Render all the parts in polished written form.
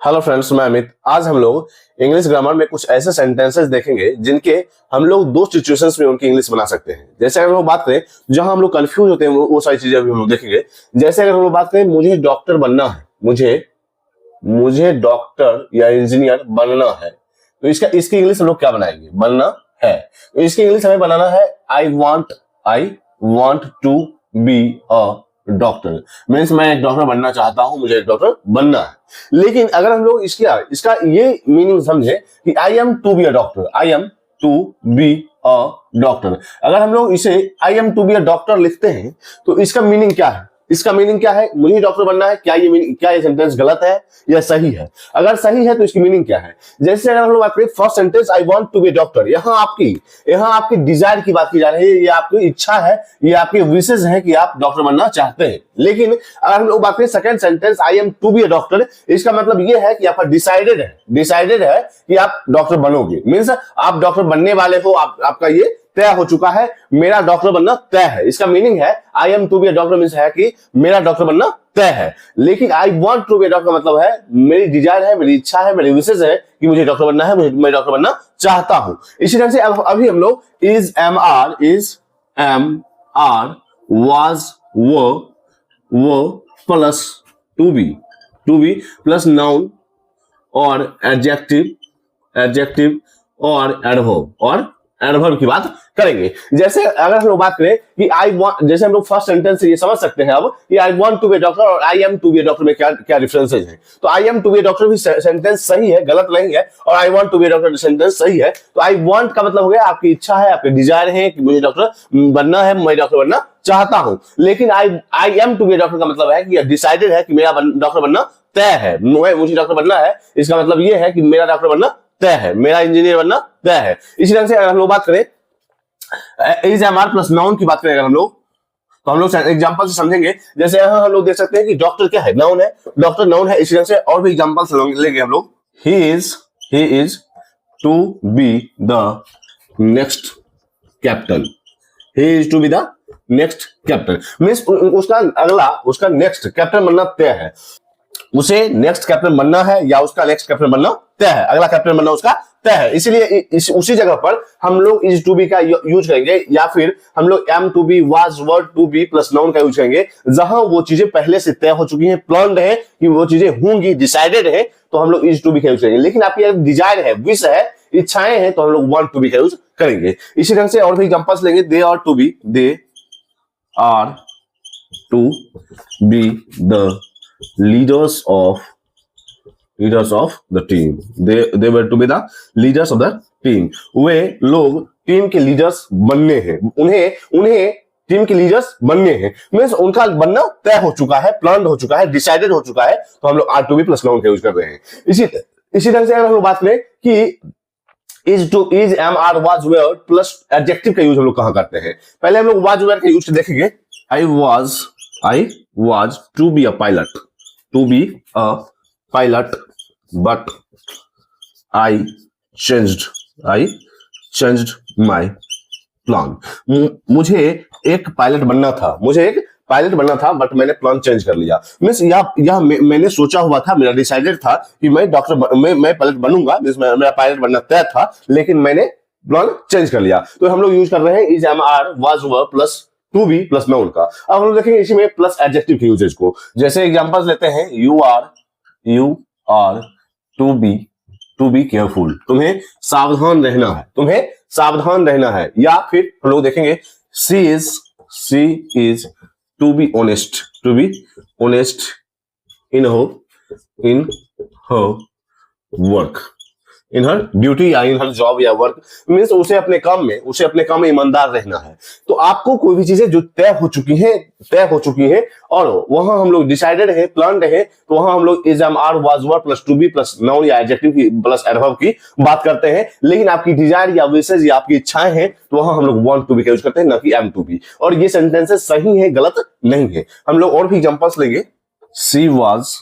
Hello friends, मैं अमित। आज हम लोग इंग्लिश ग्रामर में कुछ ऐसे सेंटेंसेस देखेंगे जिनके हम लोग दो सिचुएशंस में उनकी इंग्लिश बना सकते हैं। जैसे अगर हम लोग बात करें जहां हम लोग कंफ्यूज होते हैं वो सारी चीजें अभी हम लोग देखेंगे। जैसे अगर हम लोग बात करें मुझे डॉक्टर बनना है, मुझे डॉक्टर या इंजीनियर बनना है, तो इसकी इंग्लिश हम लोग क्या बनाएंगे? बनना है। तो इसकी इंग्लिश हमें बनाना है I want to be a doctor. Means मैं एक डॉक्टर बनना चाहता हूं, मुझे एक डॉक्टर बनना है। लेकिन अगर हम लोग इसका ये मीनिंग समझे कि I am to be a doctor, I am to be a doctor, अगर हम लोग इसे I am to be a doctor लिखते हैं तो इसका मीनिंग क्या है? इसका मीनिंग क्या है? मुझे डॉक्टर बनना है। क्या ये सेंटेंस गलत है या सही है? अगर सही है तो इसकी मीनिंग क्या है? जैसे अगर हम लोग बात करें first sentence I want to be doctor, यहाँ आपकी डिजायर की बात की जा रही है, ये आपकी इच्छा है, ये आपकी विशेष है कि आप डॉक्टर बनना चाहते हैं। लेकिन अगर हम लोग बात करें second sentence I am to be a doctor, इसका मतलब ये है कि आपका डिसाइडेड है कि आप डॉक्टर बनोगे। मीन्स आप डॉक्टर बनने वाले हो, आपका ये तय हो चुका है, मेरा डॉक्टर बनना तय है। इसका मीनिंग है I am to be a doctor means है कि मेरा डॉक्टर बनना तय है। लेकिन I want to be a doctor मतलब है मेरी डिजायर है, मेरी इच्छा है, मेरी विशेष है कि मुझे डॉक्टर बनना है, मैं डॉक्टर बनना चाहता हूं। इसी तरह से अभी हम लोग is am are was were plus to be plus noun और एडजेक्टिव और एडवर्ब की बात करेंगे। जैसे अगर हम लोग बात करें कि जैसे हम लोग फर्स्ट सेंटेंस से ये समझ सकते हैं अब कि I want to be doctor और I am to be doctor में क्या डिफरेंसेस हैं। तो I am to be doctor भी सेंटेंस सही है, गलत नहीं है, और I want to be doctor sentence सही है। तो आई वांट का मतलब हो गया आपकी इच्छा है, आपके डिजायर है कि मुझे डॉक्टर बनना है, मैं डॉक्टर बनना चाहता हूं। लेकिन I am to be doctor का मतलब है कि डिसाइडेड है कि मेरा डॉक्टर बनना तय है, मुझे डॉक्टर बनना है। इसका मतलब ये है कि मेरा डॉक्टर बनना तय है, मेरा इंजीनियर बनना तय है। इसी तरह से अगर हम लोग बात करें is am are plus noun की बात करें अगर हम लोग, तो हम लोग एग्जांपल से समझेंगे। जैसे यहां हम लोग देख सकते हैं कि डॉक्टर क्या है? नाउन है, डॉक्टर नाउन है। इसी तरह से और भी एग्जांपल लेंगे हम लोग। He is to be the next captain, he is to be the next captain means उसका नेक्स्ट कैप्टन बनना तय है, उसे नेक्स्ट कैप्टन बनना है या उसका नेक्स्ट कैप्टन बनना तय है, अगला कैप्टन बनना उसका तय है। इसीलिए उसी जगह पर हम लोग इज टू बी का यूज करेंगे या फिर हम लोग am to be was word to be plus noun का यूज करेंगे, जहां वो चीजें पहले से तय हो चुकी हैं, प्लान्ड है कि वो चीजें होंगी, डिसाइडेड है, तो हम लोग इज टू बी का यूज करेंगे। लेकिन आपकी डिजायर है, विश है, इच्छाएं हैं, तो हम लोग वांट टू बी का यूज करेंगे। इसी ढंग से और भी एग्जांपल्स लेंगे। They are to be the leaders of the team, they were to be the leaders of the team। वे लोग टीम के लीडर्स बनने हैं, उन्हें टीम के लीडर्स बनने हैं। मींस उनका बनना तय हो चुका है, प्लान हो चुका है, डिसाइडेड हो चुका है, तो हम लोग are to be plus noun का यूज कर रहे हैं। इसी तरह से अगर हम लोग बात करें कि is am are was were plus adjective का यूज हम लोग कहां करते हैं? पहले हम लोग वाज वेयर का यूज देखेंगे। I was to be a pilot but I changed my plan. मुझे एक पायलट बनना था बट मैंने प्लान चेंज कर लिया। मीन्स यह मैंने सोचा हुआ था, मेरा डिसाइडेड था कि मैं मैं पायलट बनूंगा, मीन्स मेरा पायलट बनना तय था, लेकिन मैंने प्लान चेंज कर लिया। तो हम लोग यूज कर रहे हैं is am are was were plus to be plus noun का। अब हम लोग देखेंगे इसी में प्लस एडजेक्टिव के यूजेज को। जैसे एग्जांपल्स लेते हैं, you are to be careful, तुम्हें सावधान रहना है। या फिर हम लोग देखेंगे she is to be honest in her work, in her duty या इन हर जॉब या वर्क। मीन्स उसे अपने काम में ईमानदार रहना है। तो आपको कोई भी चीजें जो तय हो चुकी हैं और वहां हम लोग डिसाइडेड है, प्लान्ड है, तो वहां हम लोग is am are was were plus to be plus noun या एडजेक्टिव की प्लस एडवर्ब की बात करते हैं। लेकिन आपकी डिजायर या विशेष या आपकी इच्छाएं हैं, तो वहां हम लोग वांट टू बी का यूज करते हैं, ना कि एम टू बी। और ये सेंटेंसेस सही है, गलत नहीं है। हम लोग और भी एग्जांपल्स लेंगे। She was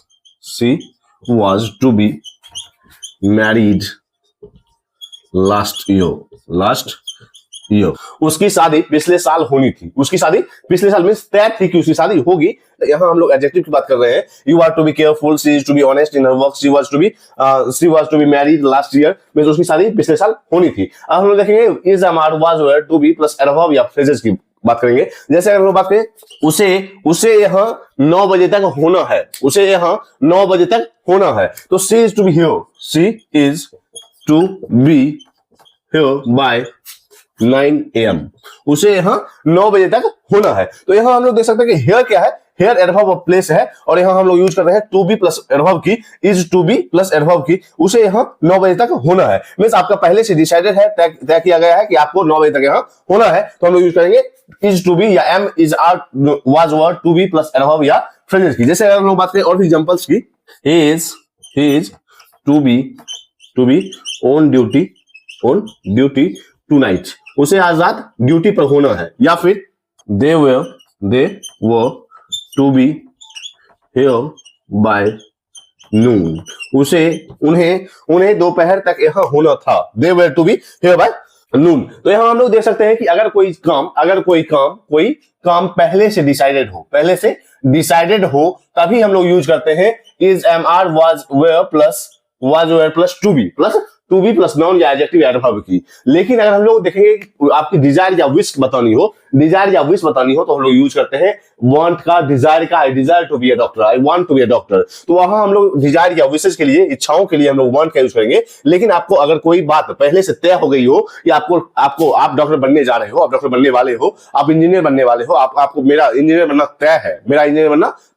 to be married last year, उसकी शादी पिछले साल होनी थी, उसकी शादी पिछले साल मींस तय थी कि उसकी शादी होगी। तो यहाँ हम लोग एडजेक्टिव की बात कर रहे हैं। You are to be careful, she is to be honest in her work, she was to be married last year, means उसकी शादी पिछले साल होनी थी। अब हम लोग देखेंगे is am are was were to be plus adverb या फ्रेजेस की बात करेंगे। जैसे अगर हम लोग बात करें उसे यहाँ 9 बजे तक होना है, उसे यहाँ 9 बजे तक होना है, तो she is to be here, she is to be here by 9 AM, उसे यहाँ 9 बजे तक होना है। तो यहाँ हम लोग देख सकते हैं कि हेयर क्या है, हेयर एडवर्ब ऑफ प्लेस है, और यहाँ हम लोग यूज कर रहे हैं टू बी प्लस एडवर्ब की, is to be plus adverb की, उसे यहाँ 9 बजे तक होना है। मींस आपका पहले से डिसाइडेड है, तय किया गया है कि आपको 9 बजे तक यहाँ होना है, तो हम लोग यूज करेंगे इज टू बी या am is are was were to be plus adverb या फ्रेजेस की। जैसे अगर हम लोग बात करें और भी एग्जांपल्स की, is to be on duty tonight, उसे आज रात ड्यूटी पर होना है। या फिर they were to be here by noon, उन्हें दोपहर तक यहाँ होना था, they were to be here by noon. तो यहाँ हम लोग देख सकते हैं कि अगर कोई काम पहले से डिसाइडेड हो तभी हम लोग यूज करते हैं is am are was were plus to be plus noun या एडजेक्टिव या एडवर्ब की। लेकिन अगर हम लोग देखेंगे कि आपकी डिजायर या विश बतानी हो तो हम लोग यूज करते हैं वांट का, डिजायर का, I desire to be a doctor, I want to be a doctor. तो वहां हम लोग डिजायर या विशेष के लिए, इच्छाओं के लिए हम लोग वांट का यूज करेंगे। लेकिन आपको अगर कोई बात पहले से तय हो गई हो या आप डॉक्टर बनने जा रहे हो, आप डॉक्टर बनने वाले हो, आप इंजीनियर बनने वाले हो, आपको मेरा इंजीनियर बनना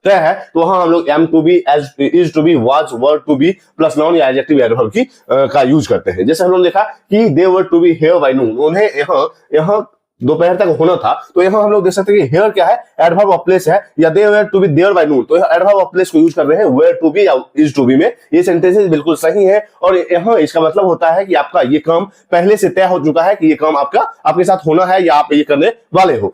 तय है, तो वहां हम लोग am to be, is to be, was were to be plus noun या एडजेक्टिव या एडवर्ब की का यूज करते हैं। जैसे हम लोग देखा कि they were to be here by noon, उन्हें यहाँ दोपहर तक होना था, तो यहाँ हम लोग देख सकते हैं कि हेयर क्या है, एडवर्ब ऑफ प्लेस है, या they were to be there by noon, तो एडवर्ब ऑफ प्लेस को यूज कर रहे हैं वेयर टू बी या इज टू बी में। ये सेंटेंसेस बिल्कुल सही है, और यहाँ इसका मतलब होता है कि आपका ये काम पहले से तय हो चुका है कि ये काम आपके साथ होना है या आप ये करने वाले हो।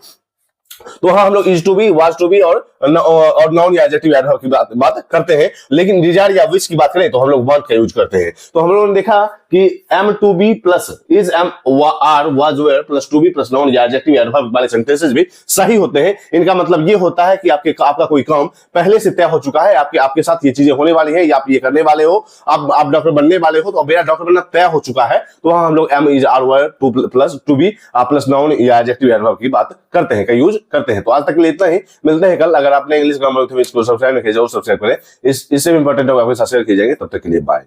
तो हाँ, हम लोग is to be, was to be और नाउन या एडजेक्टिव एडवर्ब की बात करते हैं। लेकिन डिजायर या विश की बात करें तो हम लोग वांट का यूज करते हैं। तो हम लोगों ने देखा कि am to be plus is am are was were plus to be plus noun या एडजेक्टिव एडवर्ब वाले सेंटेंसेस भी सही होते हैं। इनका मतलब ये होता है कि आपका कोई काम पहले से तय हो चुका है, आपके साथ ये चीजें होने वाली है या आप ये करने वाले हो, आप डॉक्टर बनने वाले हो, तो मेरा डॉक्टर बनना तय हो चुका है। तो वहां हम लोग am is are were plus to be plus noun या एडजेक्टिव एडवर्ब की बात करते हैं, का यूज करते हैं। तो आज तक के लिए इतना ही, मिलते हैं कल। अगर आपने इंग्लिश ग्रामर को सब्सक्राइब नहीं किया जरूर सब्सक्राइब करें, इससे भी इंपॉर्टेंट होगा आपके साथ शेयर किए जाएंगे। तब तक के लिए बाय।